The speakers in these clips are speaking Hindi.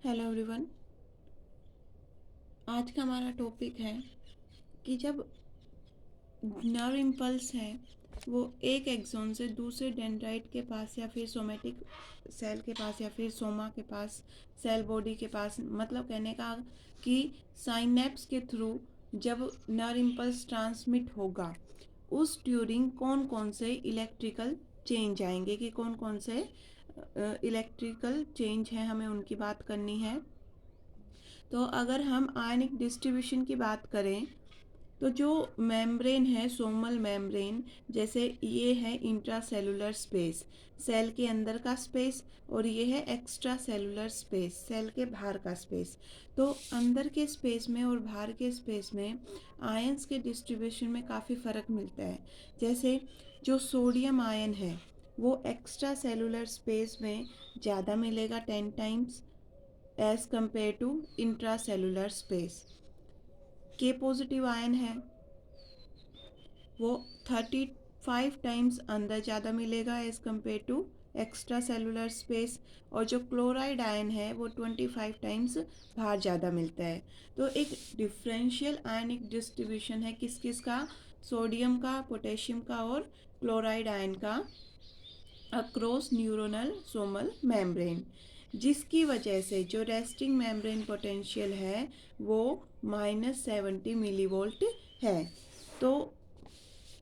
Hello everyone. आज का हमारा टॉपिक है कि जब नर्व इम्पल्स है वो एक एक्सोन से दूसरे डेंड्राइट के पास या फिर सोमेटिक सेल के पास या फिर सोमा के पास सेल बॉडी के पास, मतलब कहने का कि साइनेप्स के थ्रू जब नर्व इम्पल्स ट्रांसमिट होगा उस ड्यूरिंग कौन कौन से इलेक्ट्रिकल चेंज आएंगे, कि कौन कौन से इलेक्ट्रिकल चेंज हैं, हमें उनकी बात करनी है। तो अगर हम आयनिक डिस्ट्रीब्यूशन की बात करें तो जो मेम्ब्रेन है, सोमल मेम्ब्रेन, जैसे ये है इंट्रा सेलुलर स्पेस, सेल के अंदर का स्पेस, और ये है एक्स्ट्रा सेलुलर स्पेस, सेल के बाहर का स्पेस। तो अंदर के स्पेस में और बाहर के स्पेस में आयंस के डिस्ट्रीब्यूशन में काफ़ी फ़र्क मिलता है। जैसे जो सोडियम आयन है वो एक्स्ट्रा सेलुलर स्पेस में ज़्यादा मिलेगा 10 times as compare to intracellular space. के पॉजिटिव आयन है वो 35 टाइम्स अंदर ज़्यादा मिलेगा as compare to extracellular space, और जो क्लोराइड आयन है वो 25 टाइम्स बाहर ज़्यादा मिलता है। तो एक डिफरेंशियल आयनिक डिस्ट्रीब्यूशन है किस किस का, सोडियम का, पोटेशियम का और क्लोराइड आयन का अक्रॉस न्यूरोनल सोमल मेम्ब्रेन, जिसकी वजह से जो रेस्टिंग मेम्ब्रेन पोटेंशियल है वो -70 मिलीवोल्ट है। तो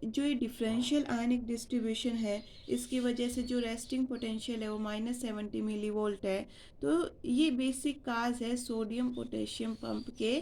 जो ये डिफरेंशियल आयनिक डिस्ट्रीब्यूशन है इसकी वजह से जो रेस्टिंग पोटेंशियल है वो -70 मिलीवोल्ट है। तो ये बेसिक काज है सोडियम पोटेशियम पंप के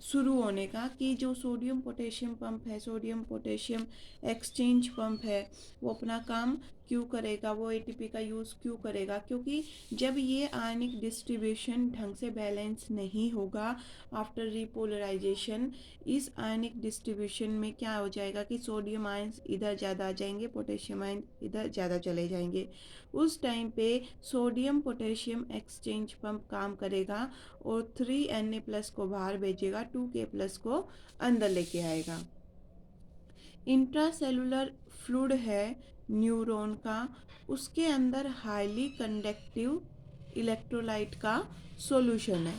शुरू होने का, कि जो सोडियम पोटेशियम पंप है, सोडियम पोटेशियम एक्सचेंज पंप है, वो अपना काम क्यों करेगा, वो एटीपी का यूज़ क्यों करेगा, क्योंकि जब ये आयनिक डिस्ट्रीब्यूशन ढंग से बैलेंस नहीं होगा आफ्टर रिपोलराइजेशन, इस आयनिक डिस्ट्रीब्यूशन में क्या हो जाएगा कि सोडियम आयंस इधर ज़्यादा आ जाएंगे, पोटेशियम आयन इधर ज़्यादा चले जाएंगे। उस टाइम पे सोडियम पोटेशियम एक्सचेंज पंप काम करेगा और 3Na+ को बाहर भेजेगा, 2K+ को अंदर लेके आएगा। इंट्रासेलुलर फ्लूइड है न्यूरॉन का, उसके अंदर हाईली कंडक्टिव इलेक्ट्रोलाइट का सॉल्यूशन है।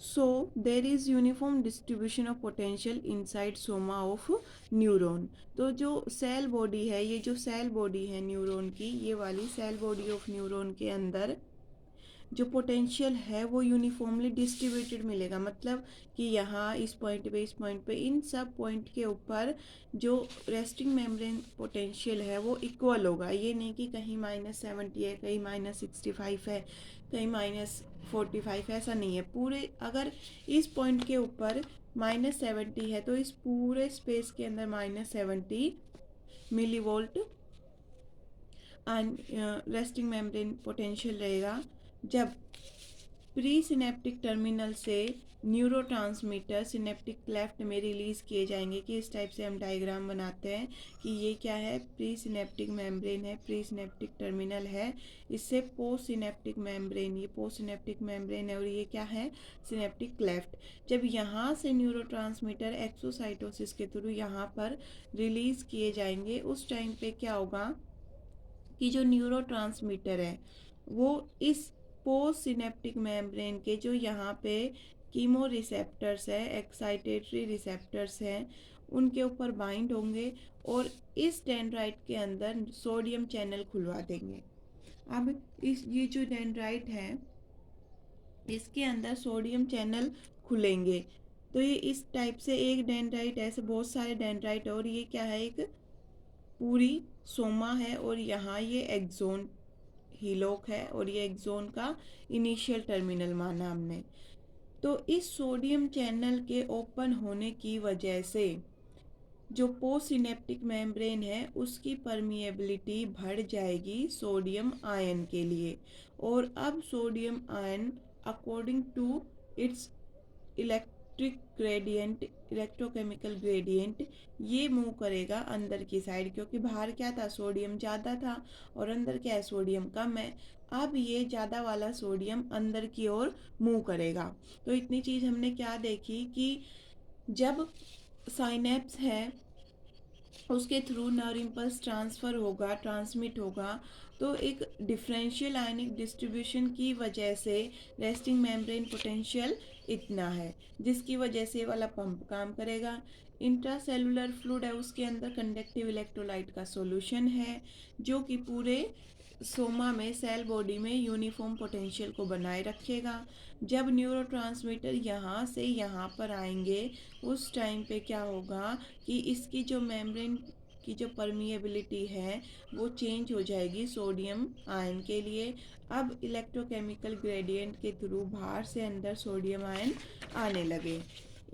So there is uniform distribution of potential inside soma of neuron. तो जो सेल बॉडी है, ये जो सेल बॉडी है न्यूरॉन की, ये वाली सेल बॉडी ऑफ न्यूरॉन के अंदर जो पोटेंशियल है वो यूनिफॉर्मली डिस्ट्रीब्यूटेड मिलेगा, मतलब कि यहाँ इस पॉइंट पे, इस पॉइंट पे, इन सब पॉइंट के ऊपर जो रेस्टिंग मेम्ब्रेन पोटेंशियल है वो इक्वल होगा। ये नहीं कि कहीं -70 है, कहीं -65 है, कहीं -45, ऐसा नहीं है। पूरे अगर इस पॉइंट के ऊपर -70 है तो इस पूरे स्पेस के अंदर -70 मिलीवोल्ट रेस्टिंग मेम्ब्रेन पोटेंशियल रहेगा। जब प्री सिनेप्टिक टर्मिनल से न्यूरोट्रांसमीटर सिनेप्टिक क्लेफ्ट में रिलीज किए जाएंगे, कि इस टाइप से हम डायग्राम बनाते हैं कि ये क्या है, प्री सिनेप्टिक मेम्ब्रेन है, प्री सिनेप्टिक टर्मिनल है, इससे पोस्ट सिनेप्टिक मेम्ब्रेन, ये पोस्ट सिनेप्टिक मेम्ब्रेन है, और ये क्या है, सिनेप्टिक क्लेफ्ट। जब यहाँ से न्यूरोट्रांसमीटर एक्सोसाइटोसिस के थ्रू यहाँ पर रिलीज किए जाएंगे, उस टाइम पे क्या होगा कि जो न्यूरोट्रांसमीटर है वो इस पोस्ट सिनेप्टिक मेम्ब्रेन के जो यहाँ पे कीमो रिसेप्टर्स है, एक्साइटेटरी रिसेप्टर्स हैं, उनके ऊपर बाइंड होंगे और इस डेंड्राइट के अंदर सोडियम चैनल खुलवा देंगे। अब इस ये जो डेंड्राइट है इसके अंदर सोडियम चैनल खुलेंगे। तो ये इस टाइप से एक डेंड्राइट, ऐसे बहुत सारे डेंड्राइट है, और ये क्या है, एक पूरी सोमा है, और यहाँ ये एक्सोन हीलोक है, और ये एक्सोन का इनिशियल टर्मिनल माना हमने। तो इस सोडियम चैनल के ओपन होने की वजह से जो पोस्ट सिनेप्टिक मेम्ब्रेन है उसकी परमिएबिलिटी बढ़ जाएगी सोडियम आयन के लिए, और अब sodium ion according to its electric gradient, electrochemical gradient, ये मूव करेगा अंदर की साइड, क्योंकि बाहर क्या था, सोडियम ज़्यादा था, और अंदर क्या है, सोडियम कम है। अब ये ज़्यादा वाला सोडियम अंदर की ओर मूव करेगा। तो इतनी चीज़ हमने क्या देखी कि जब साइनेप्स है उसके थ्रू नर्व इम्पल्स ट्रांसफ़र होगा, ट्रांसमिट होगा, तो एक डिफरेंशियल आयनिक डिस्ट्रीब्यूशन की वजह से रेस्टिंग मेम्ब्रेन पोटेंशियल इतना है, जिसकी वजह से ये वाला पंप काम करेगा। इंट्रासेलुलर फ्लूइड है, उसके अंदर कंडक्टिव इलेक्ट्रोलाइट का सॉल्यूशन है, जो कि पूरे सोमा में, सेल बॉडी में यूनिफॉर्म पोटेंशियल को बनाए रखेगा। जब न्यूरोट्रांसमीटर यहाँ से यहाँ पर आएंगे, उस टाइम पे क्या होगा कि इसकी जो मेम्ब्रेन की जो परमिएबिलिटी है वो चेंज हो जाएगी सोडियम आयन के लिए। अब इलेक्ट्रोकेमिकल ग्रेडियंट के थ्रू बाहर से अंदर सोडियम आयन आने लगे।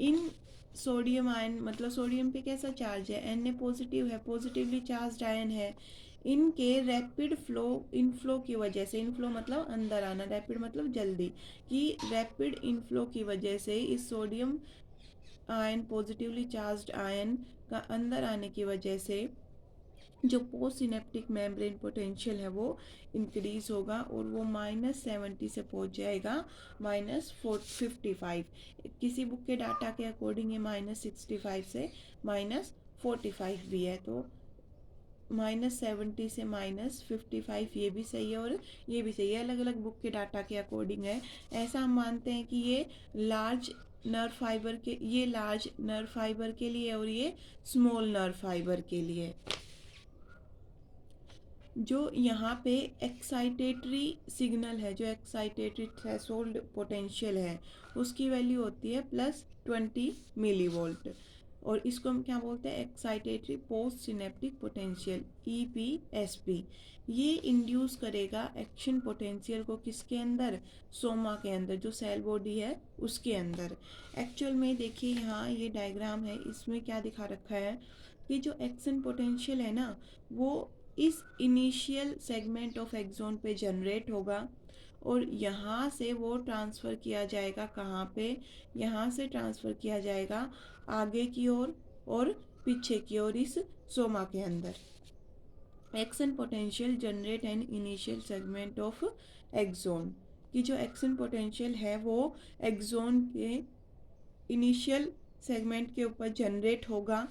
इन सोडियम आयन मतलब सोडियम पे कैसा चार्ज है, Na पॉजिटिव है, पॉजिटिवली चार्ज आयन है। इनके रैपिड फ्लो, इनफ्लो की वजह से, इनफ्लो मतलब अंदर आना, रैपिड मतलब जल्दी, कि रैपिड इनफ्लो की वजह से इस sodium ion, positively charged ion का अंदर आने की वजह से जो पोस्ट सिनेप्टिक मेम्ब्रेन पोटेंशियल है वो इंक्रीज होगा और वो -70 से पहुंच जाएगा -55। किसी बुक के डाटा के अकॉर्डिंग ये -65 से -45 भी है, तो -70 से -55 ये भी सही है और ये भी सही है, अलग अलग बुक के डाटा के अकॉर्डिंग है। ऐसा हम मानते हैं कि ये लार्ज नर्व फाइबर के, ये लार्ज नर्व फाइबर के लिए और ये स्मॉल नर्व फाइबर के लिए। जो यहाँ पे एक्साइटेटरी सिग्नल है, जो एक्साइटेटरी थ्रेशोल्ड पोटेंशियल है, उसकी वैल्यू होती है +20 मिलीवोल्ट, और इसको हम क्या बोलते हैं, excitatory post synaptic potential, EPSP। ये इंड्यूस करेगा एक्शन पोटेंशियल को, किसके अंदर, सोमा के अंदर, जो सेल बॉडी है उसके अंदर। एक्चुअल में देखिए यहाँ ये डायग्राम है, इसमें क्या दिखा रखा है कि जो एक्शन पोटेंशियल है ना, वो इस इनिशियल सेगमेंट ऑफ एक्सोन पे जनरेट होगा और यहाँ से वो ट्रांसफ़र किया जाएगा कहाँ पे, यहाँ से ट्रांसफ़र किया जाएगा आगे की ओर और पीछे की ओर इस सोमा के अंदर। Action potential generate an initial segment of axon, कि जो एक्शन पोटेंशियल है वो एक्सोन के इनिशियल सेगमेंट के ऊपर जनरेट होगा।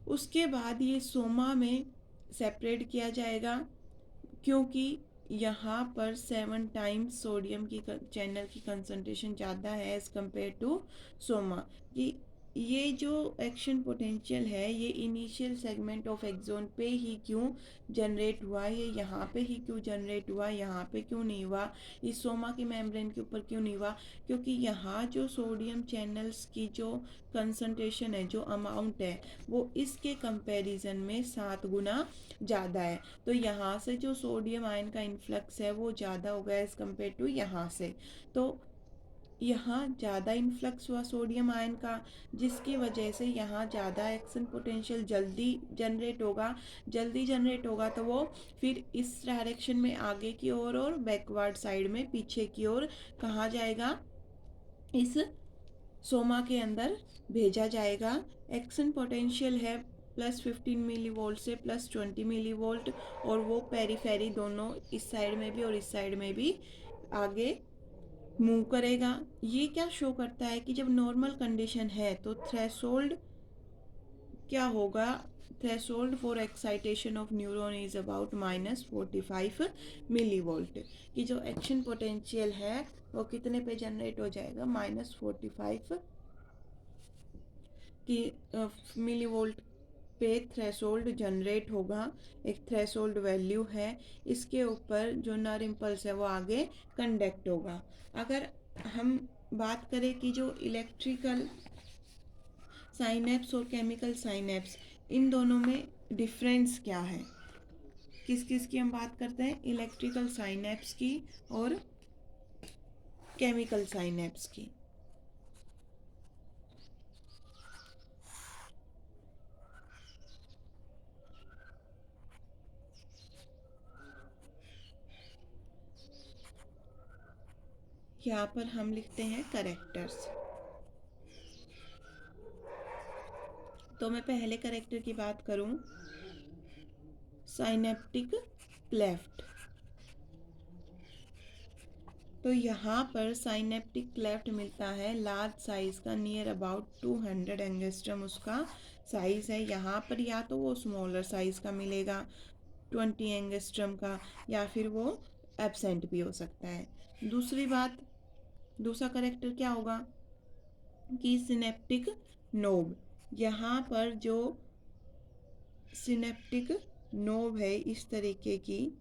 उसके बाद ये सोमा में सेपरेट किया जाएगा, क्योंकि यहाँ पर 7 टाइम्स सोडियम की चैनल की कंसंट्रेशन ज़्यादा है एज़ कम्पेयर टू सोमा। कि ये जो एक्शन पोटेंशियल है ये इनिशियल सेगमेंट ऑफ एक्सोन पे ही क्यों जनरेट हुआ, ये यहाँ पे ही क्यों जनरेट हुआ, यहाँ पे क्यों नहीं हुआ, इस सोमा की मेम्ब्रेन के ऊपर क्यों नहीं हुआ, क्योंकि यहाँ जो सोडियम चैनल्स की जो कंसंट्रेशन है, जो अमाउंट है, वो इसके कंपैरिजन में 7 गुना ज़्यादा है। तो यहाँ से जो सोडियम आयन का इन्फ्लक्स है वो ज़्यादा होगा एज़ कम्पेयर टू यहाँ से। तो यहाँ ज़्यादा इन्फ्लक्स हुआ सोडियम आयन का, जिसकी वजह से यहाँ ज़्यादा एक्शन पोटेंशियल जल्दी जनरेट होगा। जल्दी जनरेट होगा तो वो फिर इस डायरेक्शन में आगे की ओर और बैकवर्ड साइड में पीछे की ओर कहाँ जाएगा, इस सोमा के अंदर भेजा जाएगा। एक्शन पोटेंशियल है +15 मिलीवोल्ट से +20 मिलीवोल्ट, और वो पेरीफेरी दोनों, इस साइड में भी और इस साइड में भी आगे मूव करेगा। ये क्या शो करता है कि जब नॉर्मल कंडीशन है तो थ्रेशोल्ड क्या होगा, threshold for excitation of neuron is about -45 millivolt, कि जो एक्शन पोटेंशियल है वो कितने पे जनरेट हो जाएगा, -45 की मिलीवोल्ट पे थ्रेशोल्ड जनरेट होगा। एक थ्रेशोल्ड वैल्यू है, इसके ऊपर जो नर्व इम्पल्स है वो आगे कंडक्ट होगा। अगर हम बात करें कि जो इलेक्ट्रिकल साइनेप्स और केमिकल साइनेप्स, इन दोनों में डिफरेंस क्या है, किस किस की हम बात करते हैं, इलेक्ट्रिकल साइनेप्स की और केमिकल साइनेप्स की। यहाँ पर हम लिखते हैं करेक्टर्स। तो मैं पहले करेक्टर की बात करूं, साइनेप्टिक क्लेफ्ट। तो यहाँ पर साइनेप्टिक क्लेफ्ट मिलता है लार्ज साइज का, नियर अबाउट 200 एंगस्ट्रम उसका साइज है। यहाँ पर या तो वो स्मॉलर साइज का मिलेगा 20 एंगस्ट्रम का, या फिर वो एब्सेंट भी हो सकता है। दूसरी बात, दूसरा करेक्टर क्या होगा कि सिनेप्टिक नोब, यहाँ पर जो सिनेप्टिक नोब है इस तरीके की,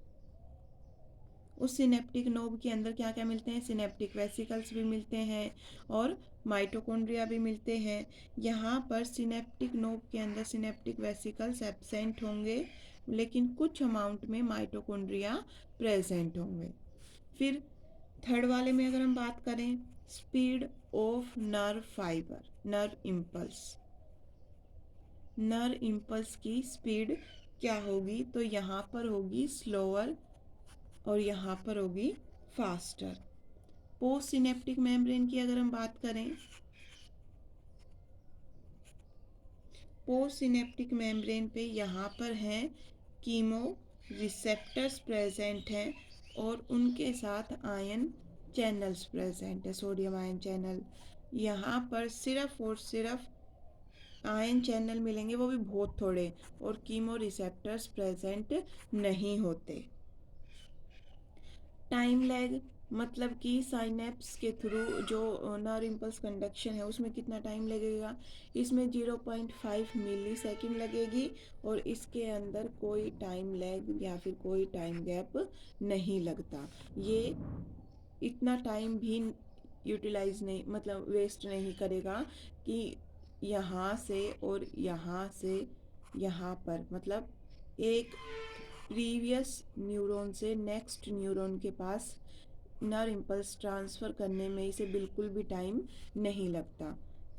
उस सिनेप्टिक नोब के अंदर क्या क्या मिलते हैं, सिनेप्टिक वेसिकल्स भी मिलते हैं और माइटोकॉन्ड्रिया भी मिलते हैं। यहाँ पर सिनेप्टिक नोब के अंदर सिनेप्टिक वेसिकल्स एब्सेंट होंगे, लेकिन कुछ अमाउंट में माइटोकॉन्ड्रिया प्रेजेंट होंगे। फिर थर्ड वाले में अगर हम बात करें, speed of nerve fibre, nerve impulse, nerve impulse की स्पीड क्या होगी, तो यहाँ पर होगी स्लोअर और यहाँ पर होगी फास्टर। पोस्ट सिनेप्टिक मेम्ब्रेन की अगर हम बात करें, पोस्ट सिनेप्टिक मेम्ब्रेन पे यहाँ पर हैं कीमो रिसेप्टर्स प्रेजेंट हैं और उनके साथ आयन चैनल्स प्रेजेंट है, सोडियम आयन चैनल। यहाँ पर सिर्फ और सिर्फ आयन चैनल मिलेंगे, वो भी बहुत थोड़े, और कीमो रिसेप्टर्स प्रेजेंट नहीं होते। टाइम लैग मतलब कि साइनेप्स के थ्रू जो नर्व इम्पल्स कंडक्शन है उसमें कितना टाइम लगेगा, इसमें 0.5 मिली सेकेंड लगेगी और इसके अंदर कोई टाइम लैग या फिर कोई टाइम गैप नहीं लगता। ये इतना टाइम भी यूटिलाइज नहीं, मतलब वेस्ट नहीं करेगा कि यहाँ से और यहाँ से यहाँ पर, मतलब एक प्रीवियस न्यूरॉन से नेक्स्ट न्यूरॉन के पास नर्व इम्पल्स ट्रांसफ़र करने में इसे बिल्कुल भी टाइम नहीं लगता।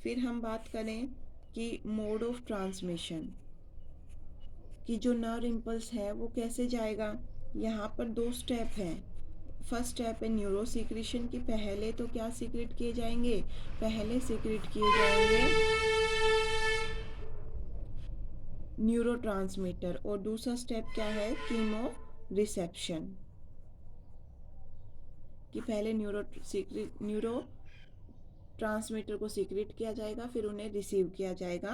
फिर हम बात करें कि मोड ऑफ ट्रांसमिशन, कि जो नर्व इम्पल्स है वो कैसे जाएगा। यहाँ पर दो स्टेप हैं। फर्स्ट स्टेप है न्यूरो सीक्रेशन की, पहले तो क्या सीक्रेट किए जाएंगे, पहले सीक्रेट किए जाएंगे न्यूरोट्रांसमीटर, और दूसरा स्टेप क्या है, कीमो रिसेप्शन, कि पहले न्यूरो ट्रांसमीटर को सीक्रेट किया जाएगा, फिर उन्हें रिसीव किया जाएगा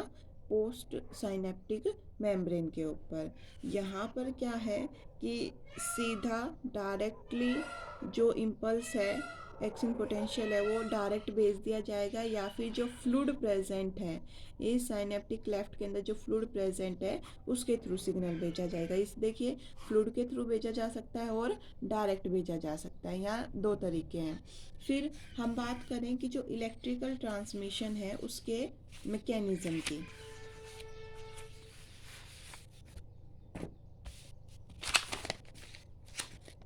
पोस्ट साइनेप्टिक मेम्ब्रेन के ऊपर। यहाँ पर क्या है कि सीधा डायरेक्टली जो इम्पल्स है, एक्शन पोटेंशियल है, वो डायरेक्ट भेज दिया जाएगा, या फिर जो फ्लूइड प्रेजेंट है इस साइनेप्टिक क्लेफ्ट के अंदर, जो फ्लूइड प्रेजेंट है उसके थ्रू सिग्नल भेजा जाएगा। इस देखिए, फ्लूइड के थ्रू भेजा जा सकता है और डायरेक्ट भेजा जा सकता है, यहाँ दो तरीके हैं। फिर हम बात करें कि जो इलेक्ट्रिकल ट्रांसमिशन है उसके मैकेनिज्म की,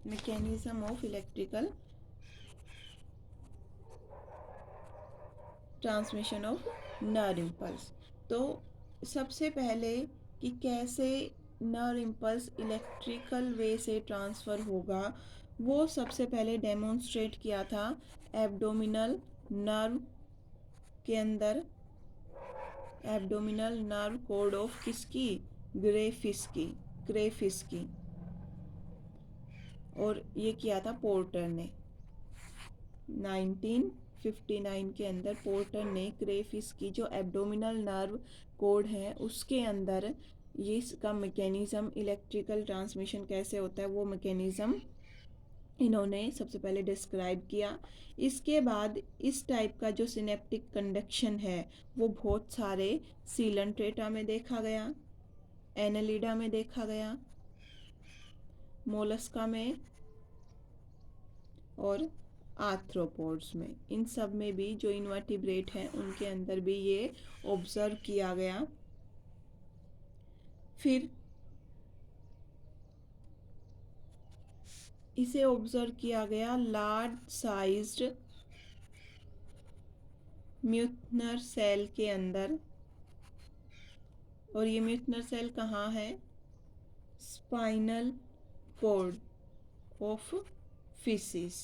mechanism of electrical transmission of nerve impulse. तो सबसे पहले कि कैसे नर्व इम्पल्स इलेक्ट्रिकल वे से ट्रांसफ़र होगा, वो सबसे पहले डेमोन्स्ट्रेट किया था एब्डोमिनल नर्व के अंदर, एब्डोमिनल नर्व कोड ऑफ किसकी, क्रेफिस की, और ये किया था पोर्टर ने 1959 के अंदर। पोर्टर ने क्रेफिस की जो एब्डोमिनल नर्व कोड है उसके अंदर ये इसका मैकेनिज्म, इलेक्ट्रिकल ट्रांसमिशन कैसे होता है, वो मैकेनिज्म इन्होंने सबसे पहले डिस्क्राइब किया। इसके बाद इस टाइप का जो सिनेप्टिक कंडक्शन है वो बहुत सारे सीलेंट्रेटा में देखा गया, एनालिडा में देखा गया, मोलस्का में और आर्थ्रोपोड्स में। इन सब में भी जो इनवर्टिब्रेट हैं उनके अंदर भी ये ऑब्जर्व किया गया। फिर इसे ऑब्जर्व किया गया लार्ज साइज्ड म्यूथनर सेल के अंदर, और ये म्यूथनर सेल कहाँ है, spinal cord of fishes,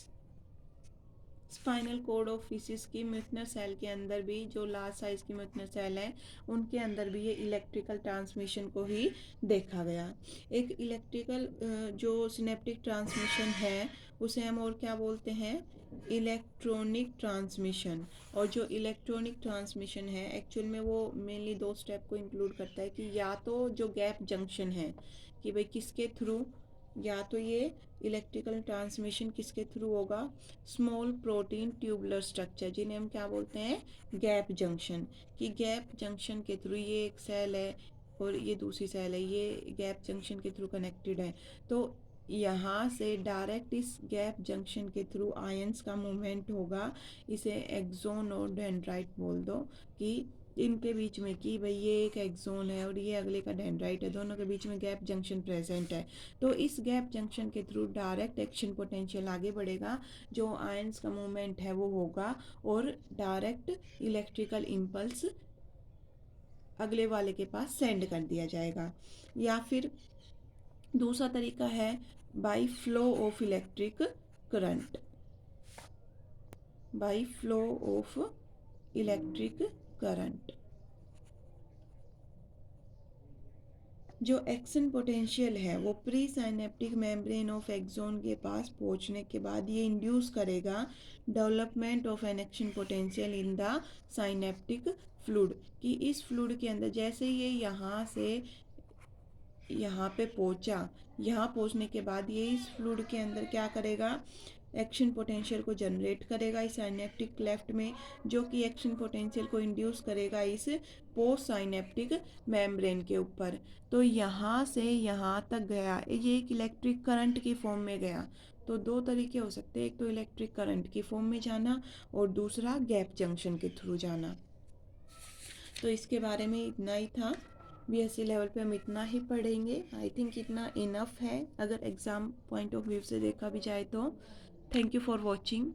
spinal cord of fishes की म्यूटनर सेल के अंदर भी, जो लार्ज साइज की म्यूटनर सेल है उनके अंदर भी ये इलेक्ट्रिकल ट्रांसमिशन को ही देखा गया। एक इलेक्ट्रिकल जो सिनेप्टिक ट्रांसमिशन है उसे हम और क्या बोलते हैं, इलेक्ट्रॉनिक ट्रांसमिशन। और जो इलेक्ट्रॉनिक ट्रांसमिशन है एक्चुअल में वो मेनली दो स्टेप को इंक्लूड करता है कि या तो जो गैप जंक्शन है कि भाई किसके थ्रू, या तो ये इलेक्ट्रिकल ट्रांसमिशन किसके थ्रू होगा, स्मॉल प्रोटीन ट्यूबुलर स्ट्रक्चर जिन्हें हम क्या बोलते हैं, गैप जंक्शन। कि गैप जंक्शन के थ्रू, ये एक सेल है और ये दूसरी सेल है, ये गैप जंक्शन के थ्रू कनेक्टेड है, तो यहाँ से डायरेक्ट इस गैप जंक्शन के थ्रू आयंस का मूवमेंट होगा। इसे एक्सोन और डेंड्राइट बोल दो कि इनके बीच में, कि भाई ये एक एक्सोन है और ये अगले का डेंड्राइट है, दोनों के बीच में गैप जंक्शन प्रेजेंट है। तो इस गैप जंक्शन के थ्रू डायरेक्ट एक्शन पोटेंशियल आगे बढ़ेगा, जो आयंस का मूवमेंट है वो होगा और डायरेक्ट इलेक्ट्रिकल इम्पल्स अगले वाले के पास सेंड कर दिया जाएगा। या फिर दूसरा तरीका है by flow of electric current, by flow of electric current. जो एक्शन पोटेंशियल है वो presynaptic membrane of axon के पास पहुंचने के बाद ये इंड्यूस करेगा development of an action potential in the synaptic fluid. कि इस फ्लूइड के अंदर जैसे ये यहाँ से यहाँ पे पहुँचा, यहाँ पहुँचने के बाद ये इस फ्लूइड के अंदर क्या करेगा, एक्शन पोटेंशियल को जनरेट करेगा इस साइनेप्टिक क्लेफ्ट में, जो कि एक्शन पोटेंशियल को इंड्यूस करेगा इस पोस्ट साइनेप्टिक मेम्ब्रेन के ऊपर। तो यहाँ से यहाँ तक गया, ये एक इलेक्ट्रिक करंट की फॉर्म में गया। तो दो तरीके हो सकते हैं, एक तो इलेक्ट्रिक करंट की फॉर्म में जाना और दूसरा गैप जंक्शन के थ्रू जाना। तो इसके बारे में इतना ही था। बीएससी लेवल पे हम इतना ही पढ़ेंगे। आई थिंक इतना इनफ है अगर एग्ज़ाम पॉइंट ऑफ व्यू से देखा भी जाए तो। Thank you for watching.